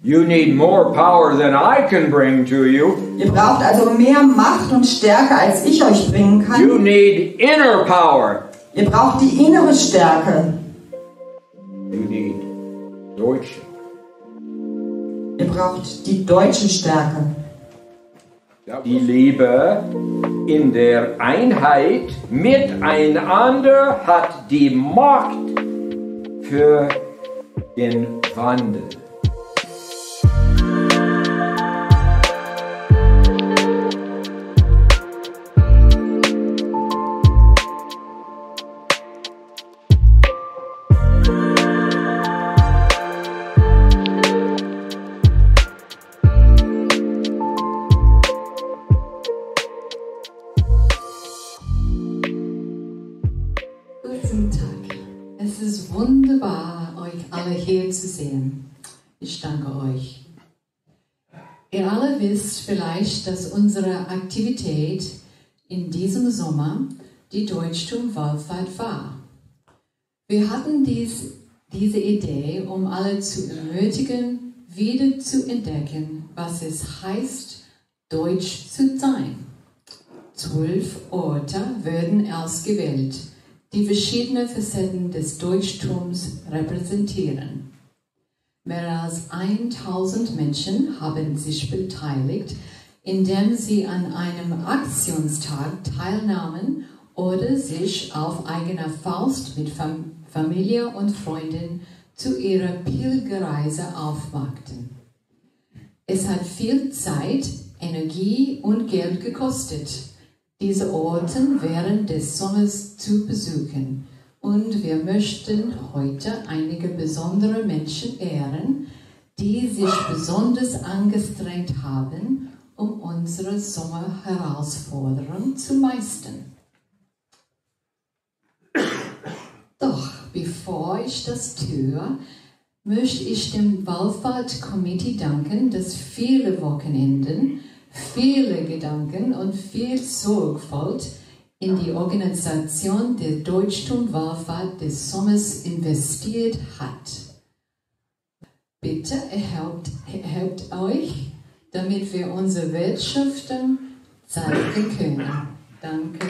You need more power than I can bring to you. Ihr braucht also mehr Macht und Stärke, als ich euch bringen kann. You need inner power. Ihr braucht die innere Stärke. You need Deutsche. Ihr braucht die deutsche Stärke. Die Liebe in der Einheit miteinander hat die Macht für den Wandel. Guten Tag. Es ist wunderbar, euch alle hier zu sehen. Ich danke euch. Ihr alle wisst vielleicht, dass unsere Aktivität in diesem Sommer die Deutschtum-Wallfahrt war. Wir hatten diese Idee, um alle zu ermutigen, wieder zu entdecken, was es heißt, Deutsch zu sein. 12 Orte werden ausgewählt, die verschiedene Facetten des Deutschtums repräsentieren. Mehr als 1000 Menschen haben sich beteiligt, indem sie an einem Aktionstag teilnahmen oder sich auf eigene Faust mit Familie und Freunden zu ihrer Pilgerreise aufmachten. Es hat viel Zeit, Energie und Geld gekostet, diese Orte während des Sommers zu besuchen. Und wir möchten heute einige besondere Menschen ehren, die sich besonders angestrengt haben, um unsere Sommerherausforderung zu meistern. Doch bevor ich das tue, möchte ich dem Wallfahrt-Komitee danken, das viele Wochenenden, viele Gedanken und viel Sorgfalt in die Organisation der Deutschtum-Wallfahrt des Sommers investiert hat. Bitte erhebt euch, damit wir unsere Wertschöpfung zeigen können. Danke.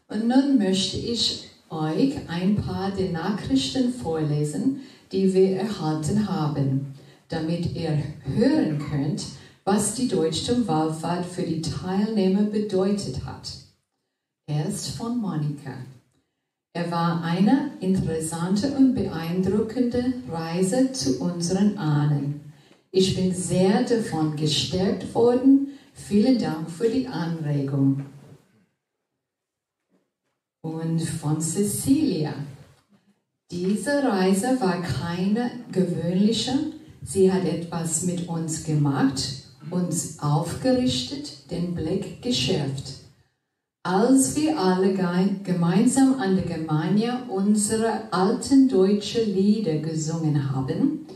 Und nun möchte ich euch ein paar der Nachrichten vorlesen, die wir erhalten haben, damit ihr hören könnt, was die Deutschtum-Wallfahrt für die Teilnehmer bedeutet hat. Erst von Monika. Er war eine interessante und beeindruckende Reise zu unseren Ahnen. Ich bin sehr davon gestärkt worden. Vielen Dank für die Anregung. Und von Cecilia. Diese Reise war keine gewöhnliche. Sie hat etwas mit uns gemacht, uns aufgerichtet, den Blick geschärft. Als wir alle gemeinsam an der Germania unsere alten deutschen Lieder gesungen haben,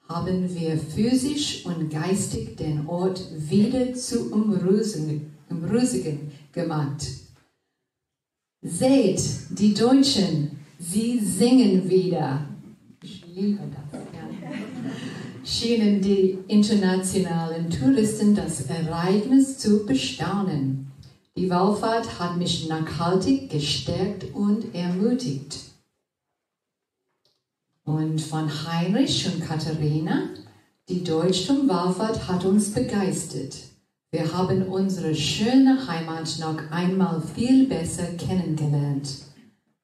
haben wir physisch und geistig den Ort wieder zu umrusigen gemacht. Seht, die Deutschen, sie singen wieder. Ich liebe das. Ja. Schienen die internationalen Touristen das Ereignis zu bestaunen. Die Wallfahrt hat mich nachhaltig gestärkt und ermutigt. Und von Heinrich und Katharina, die Deutschtum-Wallfahrt hat uns begeistert. Wir haben unsere schöne Heimat noch einmal viel besser kennengelernt.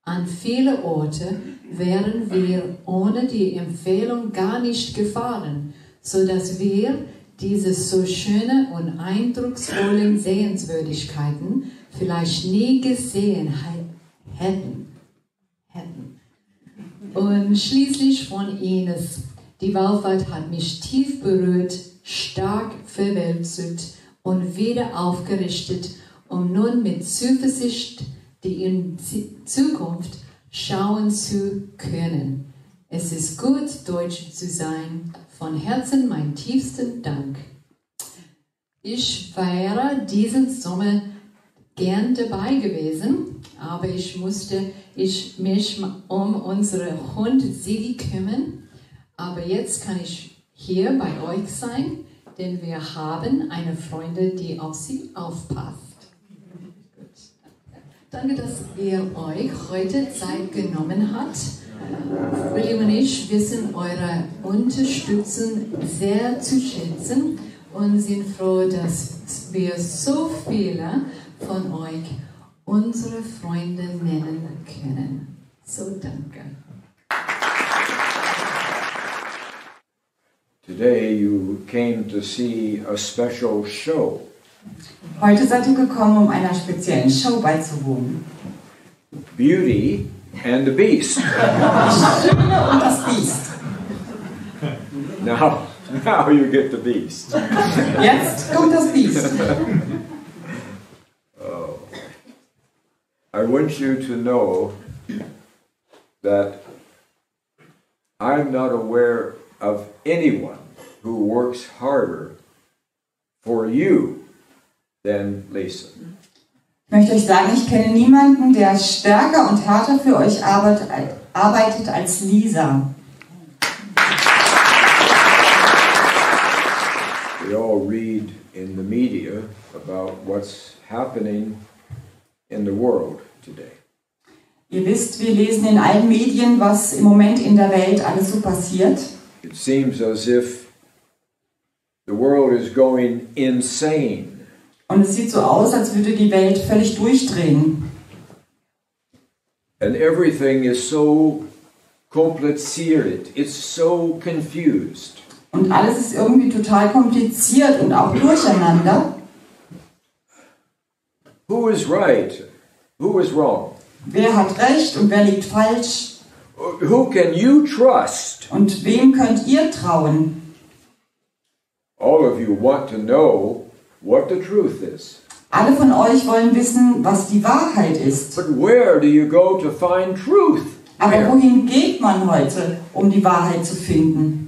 An viele Orte wären wir ohne die Empfehlung gar nicht gefahren, sodass wir diese so schönen und eindrucksvollen Sehenswürdigkeiten vielleicht nie gesehen hätten. Und schließlich von Ines. Die Wallfahrt hat mich tief berührt, stark verwältigt und wieder aufgerichtet, um nun mit Zuversicht die in Zukunft schauen zu können. Es ist gut, Deutsch zu sein. Von Herzen mein tiefsten Dank. Ich wäre diesen Sommer gern dabei gewesen, aber ich musste mich um unseren Hund Siggi kümmern. Aber jetzt kann ich hier bei euch sein, denn wir haben eine Freundin, die auf sie aufpasst. Gut. Danke, dass ihr euch heute Zeit genommen habt. William und ich wissen eure Unterstützung sehr zu schätzen und sind froh, dass wir so viele von euch unsere Freunde nennen können. So, danke. Today you came to see a special show. Heute seid ihr gekommen, um einer speziellen Show beizuwohnen. Beauty and the Beast. Die Schöne und das Biest. Now you get the Beast. Jetzt kommt das Biest. Oh. I want you to know that I'm not aware of anyone who works harder for you than Lisa. Ich möchte euch sagen, ich kenne niemanden, der stärker und härter für euch arbeitet als Lisa. We all read in the media about what's happening in the world today. Ihr wisst, wir lesen in allen Medien, was im Moment in der Welt alles so passiert. It seems as if the world is going insane. Und es sieht so aus, als würde die Welt völlig durchdrehen. And everything is so complicated. It's so confused. Und alles ist irgendwie total kompliziert und auch durcheinander. Who is right? Who is wrong? Wer hat recht und wer liegt falsch? Who can you trust? Und wem könnt ihr trauen? All of you want to know what the truth is. Alle von euch wollen wissen, was die Wahrheit ist. But where do you go to find truth? Aber wohin geht man heute, um die Wahrheit zu finden?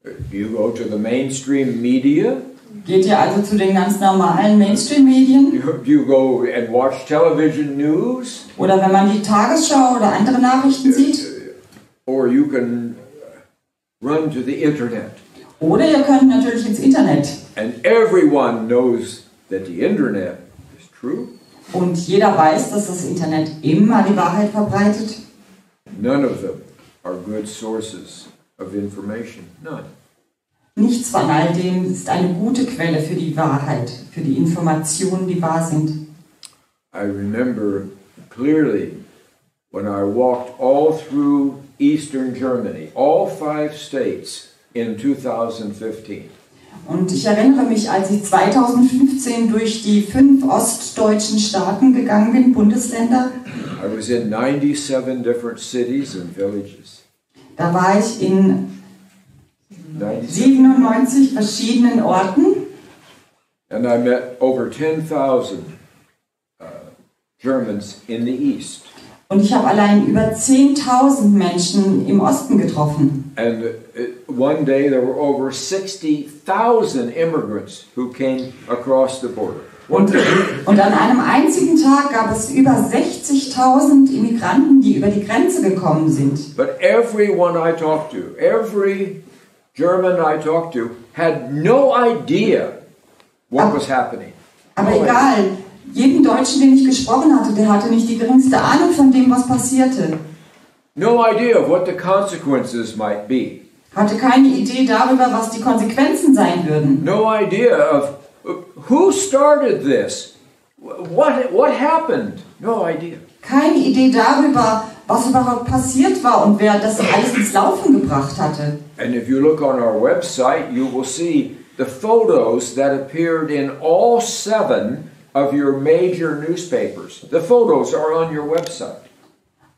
Do you go to the mainstream media? Geht ihr also zu den ganz normalen Mainstream-Medien? Do you go and watch television news? Oder wenn man die Tagesschau oder andere Nachrichten sieht? Or you can run to the internet. Oder ihr könnt natürlich ins Internet. And everyone knows that the internet is true. Und jeder weiß, dass das Internet immer die Wahrheit verbreitet. None of them are good sources of information. None. Nichts von all dem ist eine gute Quelle für die Wahrheit, für die Informationen, die wahr sind. I remember clearly when I walked all through Eastern Germany, all 5 states in 2015. Und ich erinnere mich, als ich 2015 durch die 5 ostdeutschen Staaten gegangen bin, Bundesländer. I was in 97 different cities and villages. Da war ich in 97 verschiedenen Orten. And I met over 10,000 Germans in the East. Und ich habe allein über 10.000 Menschen im Osten getroffen. And one day there were over 60,000 immigrants who came across the border. Und an einem einzigen Tag gab es über 60.000 Immigranten, die über die Grenze gekommen sind. But everyone I talked to, every German I talked to, had no idea what was happening. Aber egal, jeden Deutschen, den ich gesprochen hatte, der hatte nicht die geringste Ahnung von dem, was passierte. No idea of what the consequences might be. Hatte keine Idee darüber, was die Konsequenzen sein würden. No idea of who started this. What happened? No idea. Keine Idee darüber, was überhaupt passiert war und wer das alles ins Laufen gebracht hatte. And if you look on our website, you will see the photos that appeared in all 7 of your major newspapers. The photos are on your website.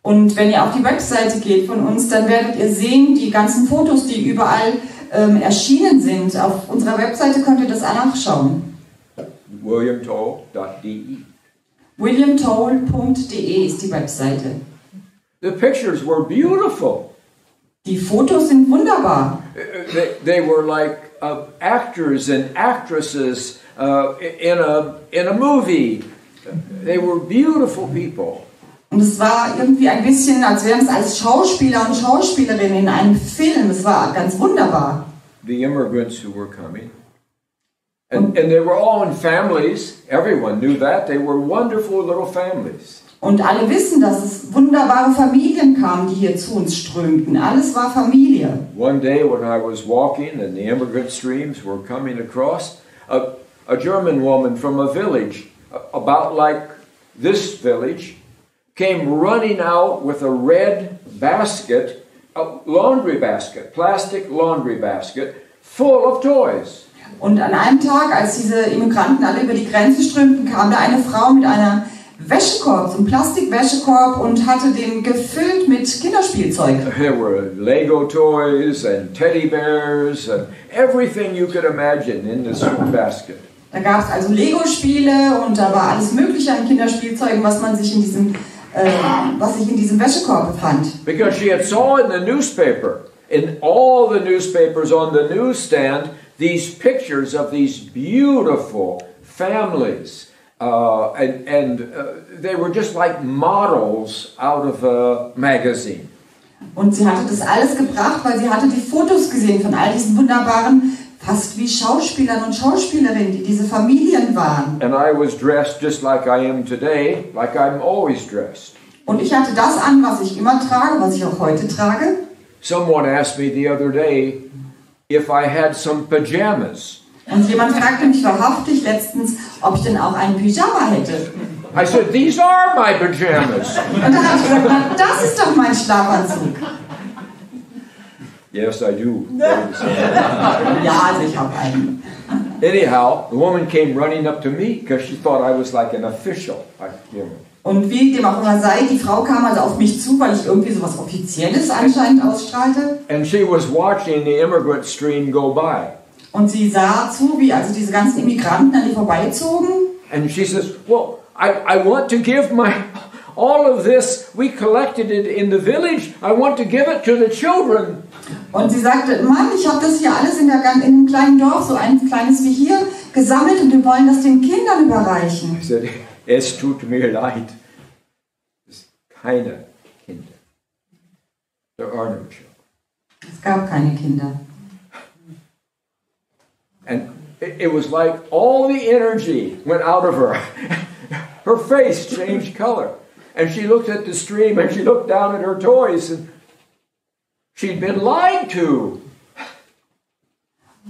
Und wenn ihr auf die Webseite geht von uns, dann werdet ihr sehen, die ganzen Fotos, die überall erschienen sind. Auf unserer Webseite könnt ihr das nachschauen. WilliamToel.de. WilliamToel.de ist die Webseite. The pictures were beautiful. Die Fotos sind wunderbar. They were like actors and actresses in a movie. They were beautiful people. Und es war irgendwie ein bisschen, als wären es als Schauspieler und Schauspielerinnen in einem Film. Es war ganz wunderbar. The immigrants who were coming. And they were all in families. Everyone knew that. They were wonderful little families. Und alle wissen, dass es wunderbare Familien kamen, die hier zu uns strömten. Alles war Familie. One day when I was walking and the immigrant streams were coming across, a German woman from a village, about like this village, came running out with a red basket, a laundry basket, plastic laundry basket, full of toys. Und an einem Tag, als diese Immigranten alle über die Grenze strömten, kam da eine Frau mit einem Wäschekorb, so einem Plastikwäschekorb, und hatte den gefüllt mit Kinderspielzeug. There were Lego toys and teddy bears and everything you could imagine in this basket. Da gab es also Lego-Spiele und da war alles Mögliche an Kinderspielzeugen, was sich in diesem Wäschekorb befand. Because she had saw in the newspaper, in all the newspapers on the newsstand, these pictures of these beautiful families, and they were just like models out of a magazine. Und sie hatte das alles gebracht, weil sie hatte die Fotos gesehen von all diesen wunderbaren, fast wie Schauspielern und Schauspielerinnen, die diese Familien waren. And I was dressed just like I am today, like I'm always dressed. Und ich hatte das an, was ich immer trage, was ich auch heute trage. Someone asked me the other day if I had some pajamas. Und jemand fragte mich wahrhaftig letztens, ob ich denn auch einen Pyjama hätte. I said, these are my pajamas. Und dann habe ich gesagt, na, das ist doch mein Schlafanzug. Yes, I do. Ja, also ich habe einen. Anyhow, the woman came running up to me because she thought I was like an official. Und wie dem auch immer sei, die Frau kam also auf mich zu, weil ich irgendwie so was Offizielles anscheinend ausstrahlte. And she was watching the immigrant stream go by. Und sie sah zu, wie also diese ganzen Immigranten an ihr vorbeizogen. And she says, well, I want to give all of this, we collected it in the village, I want to give it to the children. Und sie sagte, Mann, ich habe das hier alles in einem kleinen Dorf, so ein kleines wie hier, gesammelt und wir wollen das den Kindern überreichen. I said, es tut mir leid. Es keine Kinder. There are no children. Es gab keine Kinder. And it was like all the energy went out of her. Her face changed color. And she looked at the stream and she looked down at her toys and she'd been lied to.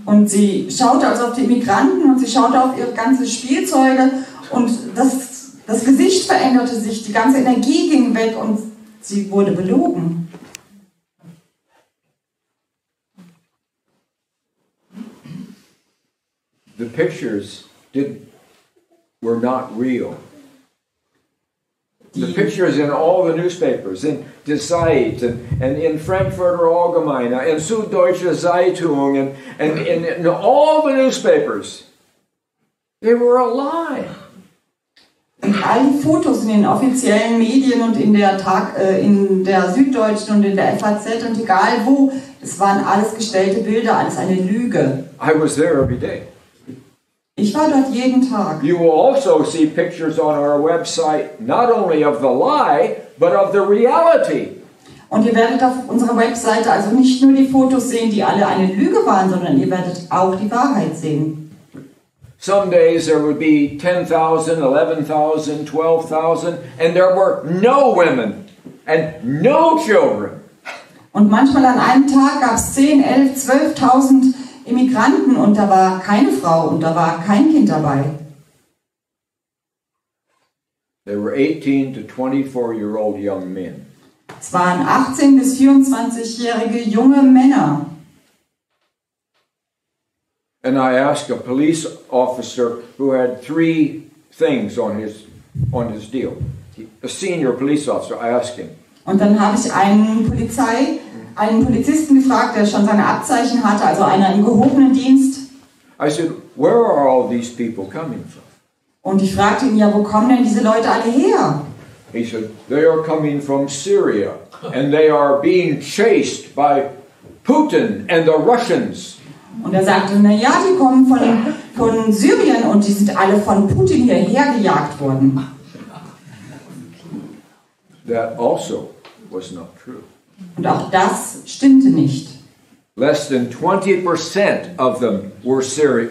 Und sie schaute also auf die Immigranten und sie schaute auf ihre ganzen Spielzeuge und das Gesicht veränderte sich, die ganze Energie ging weg und sie wurde belogen. The pictures were not real. The pictures in all the newspapers, in Die Zeit, and in Frankfurter Allgemeine, in Süddeutsche Zeitung, and in all the newspapers, they were a lie. Und all die Fotos in den offiziellen Medien und in der Süddeutschen und in der FAZ und egal wo, es waren alles gestellte Bilder, alles eine Lüge. I was there every day. Ich war dort jeden Tag. You will also see pictures on our website, not only of the lie, but of the reality. Und ihr werdet auf unserer Webseite also nicht nur die Fotos sehen, die alle eine Lüge waren, sondern ihr werdet auch die Wahrheit sehen. Some days there would be 10,000, 11,000, 12,000, and there were no women and no children. Und manchmal an einem Tag gab es 10, 11, 12.000 Immigranten und da war keine Frau und da war kein Kind dabei. There were 18 to 24-year-old young men. Es waren 18 bis 24-jährige junge Männer. And I asked a police officer who had 3 things on his deal. A senior police officer, I asked him. Und dann habe ich einen Polizisten gefragt, der schon seine Abzeichen hatte, also einer im gehobenen Dienst. I said, where are all these people coming from? Und ich fragte ihn, ja, wo kommen denn diese Leute alle her? He said, they are coming from Syria and they are being chased by Putin and the Russians. Und er sagte, na ja, die kommen von Syrien und die sind alle von Putin hierher gejagt worden. That also was not true. Und auch das stimmte nicht. Less than 20% of them were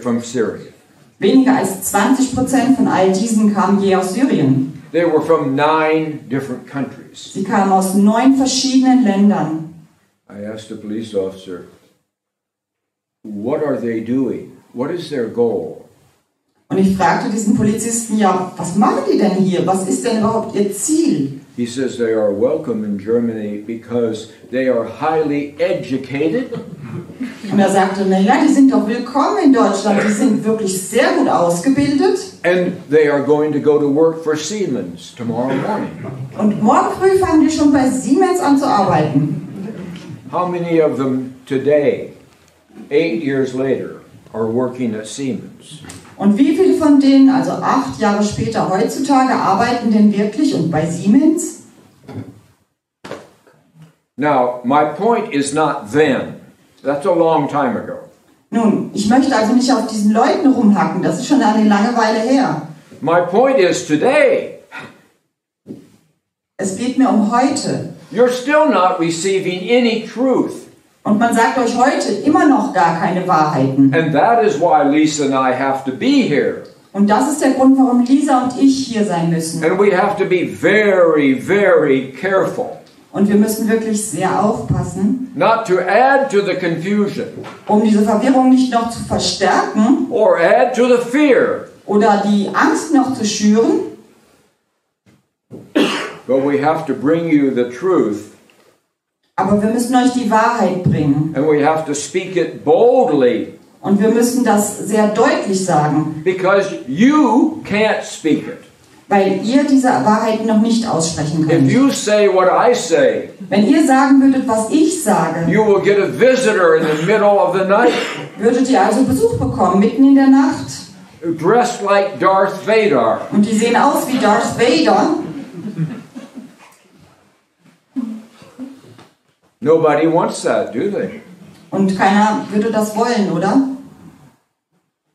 from Syria. Weniger als 20% von all diesen kamen je aus Syrien. They were from 9 different countries. Sie kamen aus 9 verschiedenen Ländern. I asked a police officer, what are they doing? What is their goal? Und ich fragte diesen Polizisten, ja, was machen die denn hier? Was ist denn überhaupt ihr Ziel? He says they are welcome in Germany because they are highly educated. Und er sagte, naja, die sind doch willkommen in Deutschland, die sind wirklich sehr gut ausgebildet. And they are going to go to work for Siemens tomorrow morning. Und morgen früh fangen die schon bei Siemens an zu arbeiten. How many of them today, 8 years later, are working at Siemens? Und wie viele von denen, also 8 Jahre später heutzutage, arbeiten denn wirklich und bei Siemens? Now, my point is not then. That's a long time ago. Nun, ich möchte also nicht auf diesen Leuten rumhacken, das ist schon eine lange Weile her. My point is today. Es geht mir um heute. You're still not receiving any truth. Und man sagt euch heute immer noch gar keine Wahrheiten. And that is why Lisa and I have to be here. Und das ist der Grund, warum Lisa und ich hier sein müssen. And we have to be very, very careful. Und wir müssen wirklich sehr aufpassen, Not to add to the confusion. um diese Verwirrung nicht noch zu verstärken Or add to the fear. oder die Angst noch zu schüren. But we have to bring you the truth. Aber wir müssen euch die Wahrheit bringen. And we have to speak it boldly. Und wir müssen das sehr deutlich sagen. Because you can't speak it. Weil ihr diese Wahrheit noch nicht aussprechen If könnt. you say what I say, Wenn ihr sagen würdet, was ich sage, you will get a visitor in the middle of the night, würdet ihr also Besuch bekommen, mitten in der Nacht. dressed like Darth Vader. Und die sehen aus wie Darth Vader. Nobody wants that, do they? Und keiner würde das wollen, oder?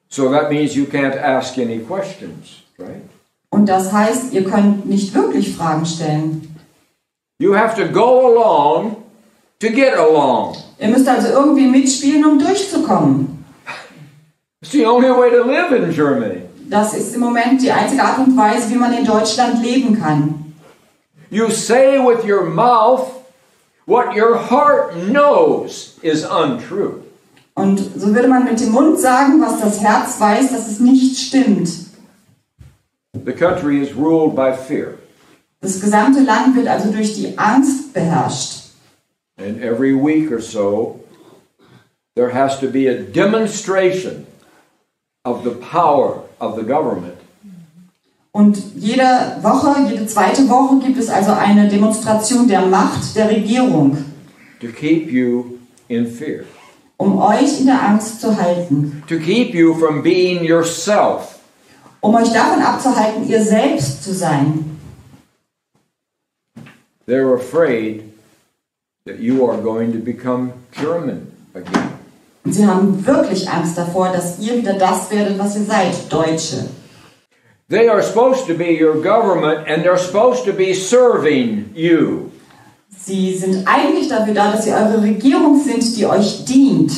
So that means you can't ask any questions, right? Und das heißt, ihr könnt nicht wirklich Fragen stellen. You have to go along to get along. Ihr müsst also irgendwie mitspielen, um durchzukommen. It's the only way to live in Germany. Das ist im Moment die einzige Art und Weise, wie man in Deutschland leben kann. You say with your mouth what your heart knows is untrue. Und so würde man mit dem Mund sagen, was das Herz weiß, dass es nicht stimmt. The country is ruled by fear. Das gesamte Land wird also durch die Angst beherrscht. And every week or so, there has to be a demonstration of the power of the government. Und jede Woche, jede zweite Woche gibt es also eine Demonstration der Macht der Regierung, To keep you in fear. um euch in der Angst zu halten. To keep you from being yourself. Um euch davon abzuhalten, ihr selbst zu sein. They're afraid that you are going to become German again. Und sie haben wirklich Angst davor, dass ihr wieder das werdet, was ihr seid, Deutsche. They are supposed to be your government and they're supposed to be serving you. Sie sind eigentlich dafür da, dass sie eure Regierung sind, die euch dient.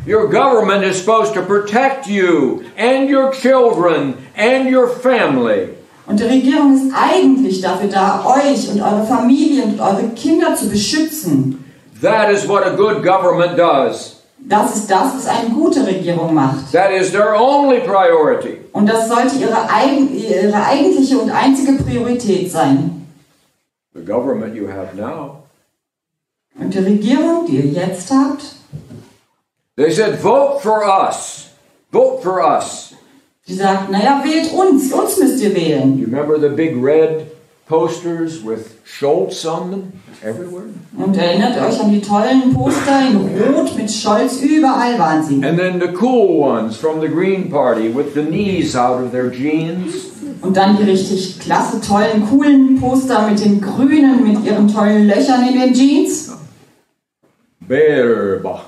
Your government is supposed to protect you and your children and your family. Und die Regierung ist eigentlich dafür da, euch und eure Familien und eure Kinder zu beschützen. That is what a good government does. Das ist das, was eine gute Regierung macht. That is their only priority. Und das sollte ihre eigentliche und einzige Priorität sein. The government you have now. Und die Regierung, die ihr jetzt habt, They said, vote for us. Vote for us. die sagt, naja, wählt uns müsst ihr wählen. You remember the big red posters with Schultz on them everywhere? Und erinnert euch an die tollen Poster in Rot mit Scholz, überall waren sie. And then the cool ones from the Green Party with the knees out of their jeans. Und dann die richtig klasse, tollen, coolen Poster mit den Grünen, mit ihren tollen Löchern in den Jeans. Baerbock.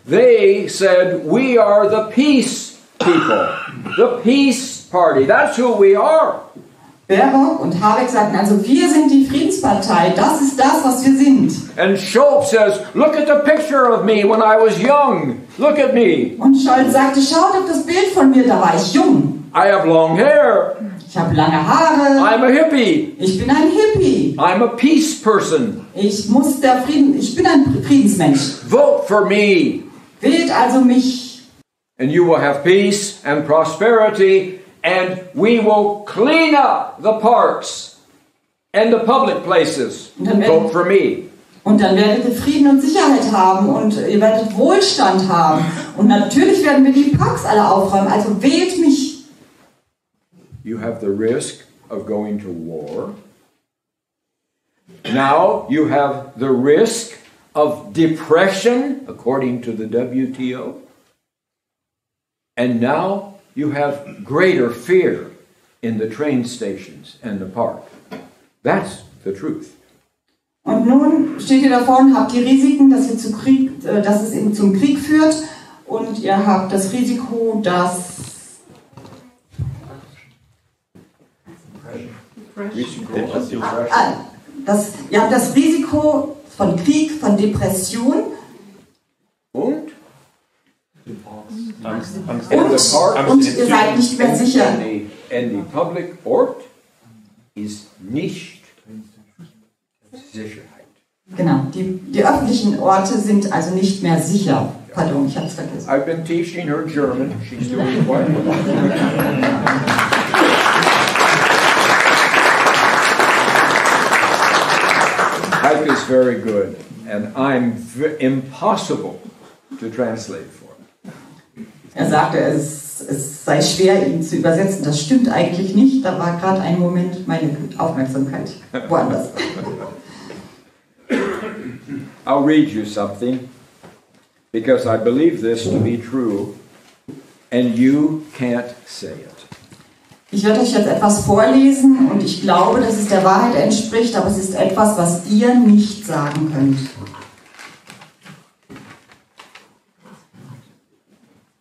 They said, we are the peace people, the peace party. That's who we are. Baerbock und Habeck sagten, also wir sind die Friedenspartei, das ist das, was wir sind. And Schultz says, look at the picture of me when I was young. Look at me. Und Scholz sagte, schaut auf das Bild von mir, da war ich jung. I have long hair. Ich habe lange Haare. I'm a hippie. Ich bin ein Hippie. I'm a peace person. Ich bin ein Friedensmensch. Vote for me. Wählt also mich. And you will have peace and prosperity, and we will clean up the parks and the public places. Vote for me. Und dann werdet ihr Frieden und Sicherheit haben und ihr werdet Wohlstand haben. Und natürlich werden wir die Parks alle aufräumen. Also wählt mich. You have the risk of going to war. Now you have the risk of depression, according to the WTO. And now you have greater fear in the train stations and the park. That's the truth. Und nun steht ihr davor und habt die Risiken, dass es zum Krieg führt. Und ihr habt das Risiko, ihr habt das Risiko von Krieg, von Depression und ihr seid nicht mehr sicher. And the public ort is nicht Sicherheit. Genau, die öffentlichen Orte sind also nicht mehr sicher. Pardon, ich habe es vergessen. I've been teaching her German. She's doing quite well. Heike is very good, and I'm impossible to translate for. Er sagte, es sei schwer, ihn zu übersetzen. Das stimmt eigentlich nicht. Da war gerade ein Moment meine Aufmerksamkeit woanders. I'll read you something, because I believe this to be true, and you can't say it. Ich werde euch jetzt etwas vorlesen und ich glaube, dass es der Wahrheit entspricht, aber es ist etwas, was ihr nicht sagen könnt.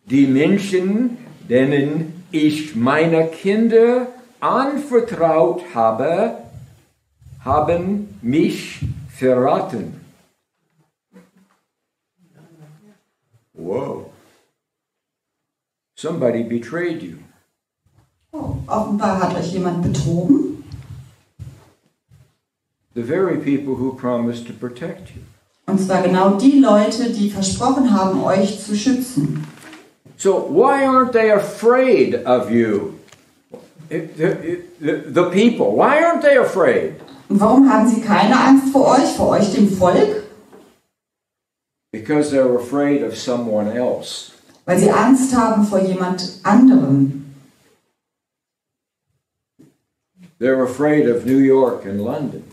Die Menschen, denen ich meine Kinder anvertraut habe, haben mich verraten. Whoa. Somebody betrayed you. Oh, offenbar hat euch jemand betrogen. The very people who promised to protect you. Und zwar genau die Leute, die versprochen haben, euch zu schützen. So why aren't they afraid of you? The people, why aren't they afraid? Und warum haben sie keine Angst vor euch dem Volk? Because they're afraid of someone else. Weil sie Angst haben vor jemand anderem. They're afraid of New York and London.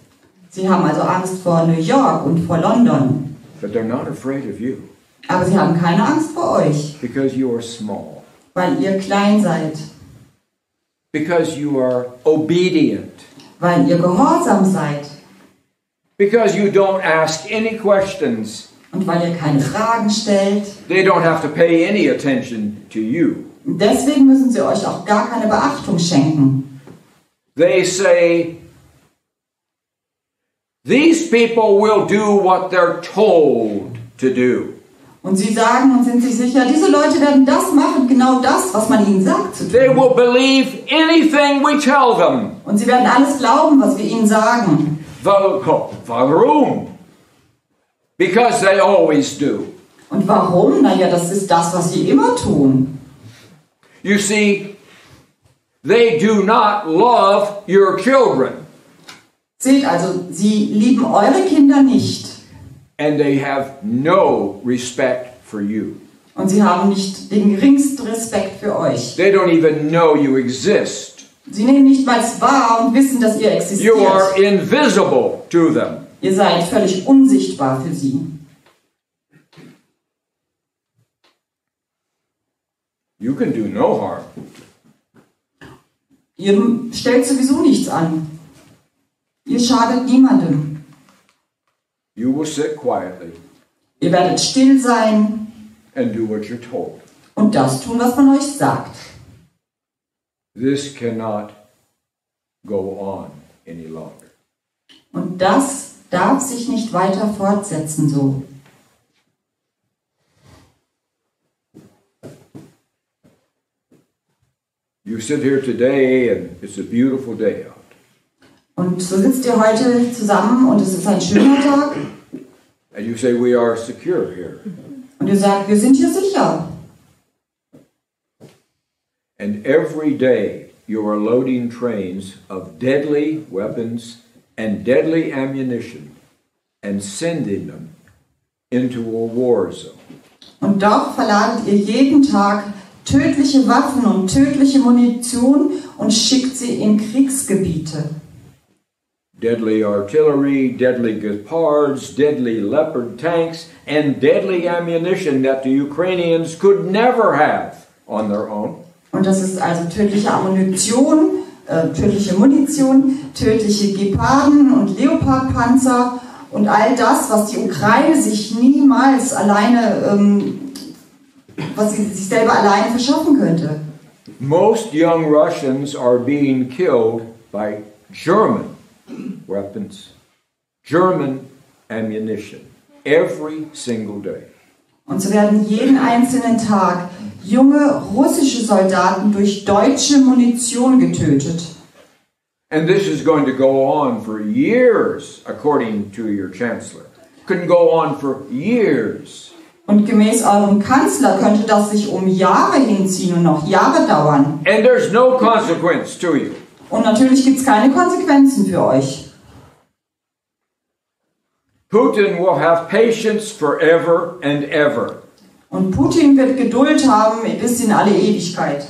Sie haben also Angst vor New York und vor London. But they're not afraid of you. Aber sie haben keine Angst vor euch. Because you are small. Weil ihr klein seid. Because you are obedient. Weil ihr gehorsam seid. Because you don't ask any questions. Und weil ihr keine Fragen stellt. They don't have to pay any attention to you. Deswegen müssen sie euch auch gar keine Beachtung schenken. They say, these people will do what they're told to do. Und sie sagen und sind sich sicher, diese Leute werden das machen, genau das, was man ihnen sagt zu tun. They will believe anything we tell them. Und sie werden alles glauben, was wir ihnen sagen. Warum? Because they always do. Und warum? Naja, das ist das, was sie immer tun. You see, they do not love your children. Seht also, sie lieben eure Kinder nicht. And they have no respect for you. Und sie haben nicht den geringsten Respekt für euch. They don't even know you exist. Sie nehmen nicht mal wahr und wissen, dass ihr existiert. You are invisible to them. Ihr seid völlig unsichtbar für sie. You can do no harm. Ihr stellt sowieso nichts an. Ihr schadet niemandem. You will sit quietly Ihr werdet still sein and do what you're told. und das tun, was man euch sagt. This cannot go on any longer. Und das darf sich nicht weiter fortsetzen so. You sit here today and it's a beautiful day out. Und so sitzt ihr heute zusammen und es ist ein schöner Tag. And you say, we are secure here. Und ihr sagt, wir sind hier sicher. And every day you are loading trains of deadly weapons and deadly ammunition and sending them into a war zone. Und doch verladet ihr jeden Tag tödliche Waffen und tödliche Munition und schickt sie in Kriegsgebiete. Deadly artillery, deadly Gepards, deadly Leopard tanks, and deadly ammunition that the Ukrainians could never have on their own. Und das ist also tödliche Ammunition, tödliche Munition, tödliche Geparden und Leopardpanzer und all das, was die Ukraine sich niemals alleine, was sie sich selber alleine verschaffen könnte. Most young Russians are being killed by German weapons, German ammunition, every single day. Und so werden jeden einzelnen Tag junge russische Soldaten durch deutsche Munition getötet. And this is going to go on for years, according to your chancellor. Can go on for years. Und gemäß eurem Kanzler könnte das sich um Jahre hinziehen und noch Jahre dauern. And there's no consequence to you. Und natürlich gibt es keine Konsequenzen für euch. Putin will have patience forever and ever. Und Putin wird Geduld haben bis in alle Ewigkeit.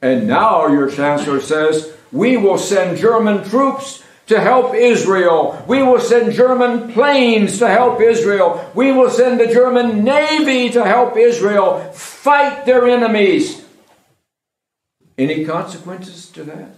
And now your chancellor says, we will send German troops to help Israel. We will send German planes to help Israel. We will send the German Navy to help Israel fight their enemies. Any consequences to that?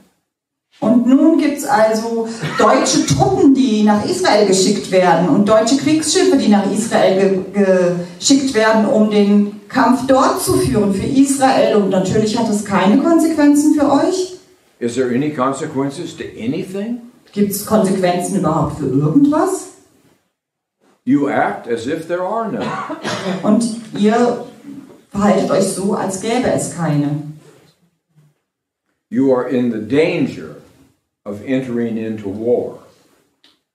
Und nun gibt es also deutsche Truppen, die nach Israel geschickt werden und deutsche Kriegsschiffe, die nach Israel geschickt werden, um den Kampf dort zu führen für Israel. Und natürlich hat es keine Konsequenzen für euch. Is there any consequences to anything? Gibt es Konsequenzen überhaupt für irgendwas? You act as if there are none. Und ihr verhaltet euch so, als gäbe es keine. You are in the danger of entering into war.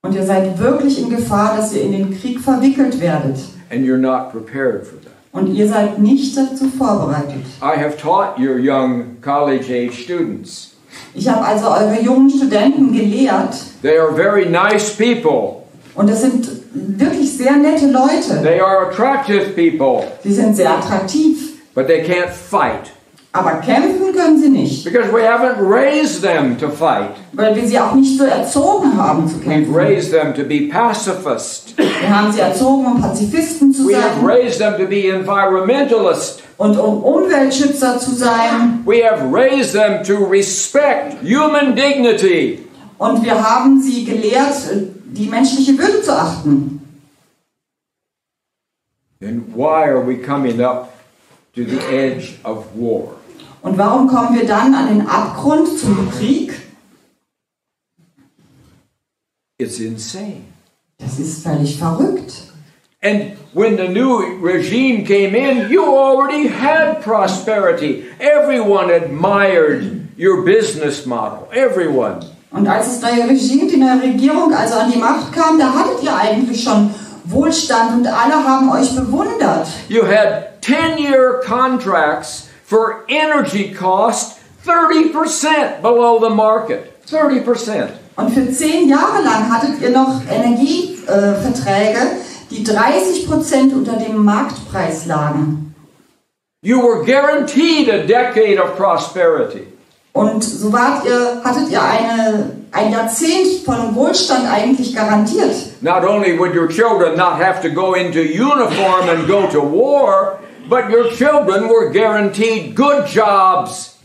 Und ihr seid wirklich in Gefahr, dass ihr in den Krieg verwickelt werdet. And you're not prepared for that. Und ihr seid nicht dazu vorbereitet. I have taught your young college-age students. Ich habe also eure jungen Studenten gelehrt. They are very nice people. Und das sind wirklich sehr nette Leute. They are attractive people. Sie sind sehr attraktiv. But they can't fight. Aber kämpfen können sie nicht. Because we haven't raised them to fight. Weil wir sie auch nicht so erzogen haben zu We've kämpfen. raised them to be pacifists. Wir haben sie erzogen, um Pazifisten zu We have sein raised them to be environmentalists. und um Umweltschützer zu sein. We have raised them to respect human dignity. Und wir haben sie gelehrt, die menschliche Würde zu achten. Then why are we coming up to the edge of war? Und warum kommen wir dann an den Abgrund zum Krieg? It's insane. Das ist völlig verrückt. And when the new regime came in, you already had prosperity. Everyone admired your business model. Everyone. Und als das neue Regime, die neue Regierung also an die Macht kam, da hattet ihr eigentlich schon Wohlstand und alle haben euch bewundert. You had 10-year contracts for energy cost 30% below the market. 30%. Und für 10 Jahre lang hattet ihr noch Energieverträge, die 30% unter dem Marktpreis lagen. You were guaranteed a decade of prosperity. Und so hattet ihr ein Jahrzehnt von Wohlstand eigentlich garantiert. Not only would your children not have to go into uniform and go to war, but your children were guaranteed good jobs.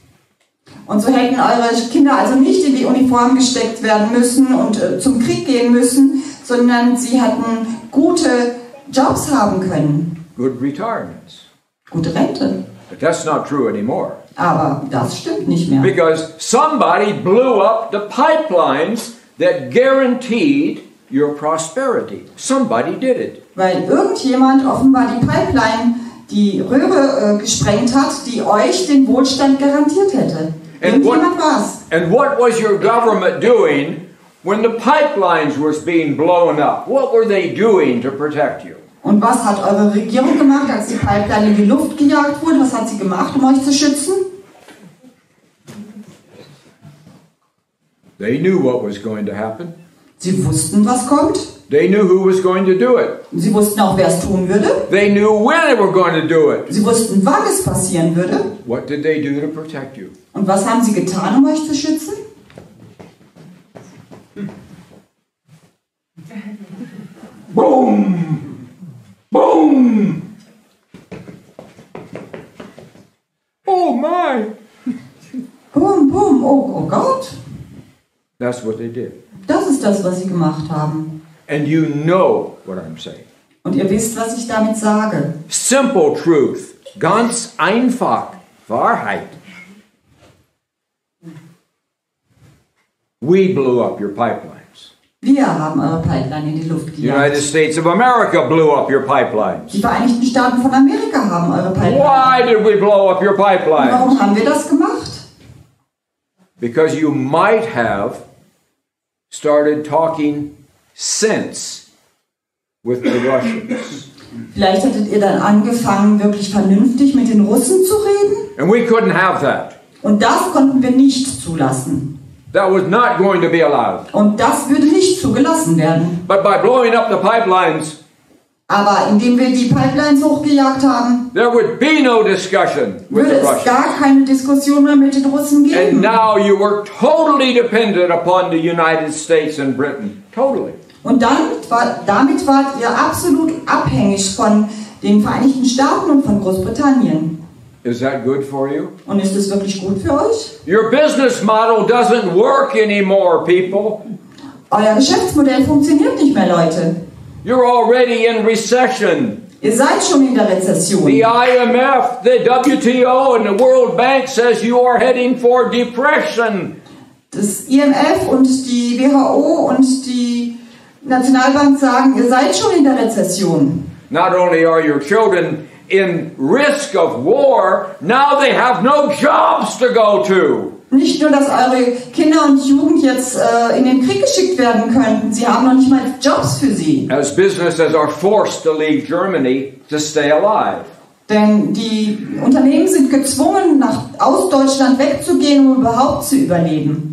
Und so hätten eure Kinder also nicht in die Uniform gesteckt werden müssen und zum Krieg gehen müssen, sondern sie hätten gute Jobs haben können. Good retirements. Gute Rente. But that's not true anymore. Aber das stimmt nicht mehr. Because somebody blew up the pipelines that guaranteed your prosperity. Somebody did it. Weil irgendjemand offenbar die Pipeline, die Röhre gesprengt hat, die euch den Wohlstand garantiert hätte. Irgendjemand war's. And what was your government doing when the pipelines was being blown up? What were they doing to protect you? Und was hat eure Regierung gemacht, als die Pipeline in die Luft gejagt wurde? Was hat sie gemacht, um euch zu schützen? They knew what was going to happen. Sie wussten, was kommt. They knew who was going to do it. Sie wussten auch, wer es tun würde. They knew when they were going to do it. Sie wussten, wann es passieren würde. What did they do to protect you? Und was haben sie getan, um euch zu schützen? Boom! Boom! Oh my! Boom, boom, oh Gott. That's what they did. Das ist das, was sie gemacht haben. And you know what I'm saying. Und ihr wisst, was ich damit sage. Simple truth. Ganz einfach. Wahrheit. We blew up your pipelines. Wir haben eure Pipeline in die Luft The United gejagt. States of America blew up your pipelines. Die Vereinigten Staaten von Amerika haben eure Pipeline. Why did we blow up your Und pipelines? warum haben wir das gemacht? Because you might have started talking sense with the Russians. Vielleicht hättet ihr dann angefangen, wirklich vernünftig mit den Russen zu reden. And we couldn't have that. Und das konnten wir nicht zulassen. That was not going to be allowed. Und das würde nicht zugelassen werden. But by blowing up the pipelines, Aber indem wir die Pipelines hochgejagt haben, there would be no discussion with würde the es Russians. gar keine Diskussion mehr mit den Russen And geben. now you were totally dependent upon the United States and Britain. Totally. Und damit wart ihr absolut abhängig von den Vereinigten Staaten und von Großbritannien. Is that good for you? Und ist es wirklich gut für euch? Your business model doesn't work anymore, people. Euer Geschäftsmodell funktioniert nicht mehr, Leute. You're already in recession. Ihr seid schon in der Rezession. The IMF, the WTO, and the World Bank says you are heading for depression. Das IMF und die WHO und die Nationalbank sagen, ihr seid schon in der Rezession. Not only are your children in risk of war, now they have no jobs to go to. Nicht nur, dass eure Kinder und Jugend jetzt in den Krieg geschickt werden könnten, sie haben noch nicht mal Jobs für sie. As businesses are forced to leave Germany to stay alive. Denn die Unternehmen sind gezwungen, aus Deutschland wegzugehen, um überhaupt zu überleben.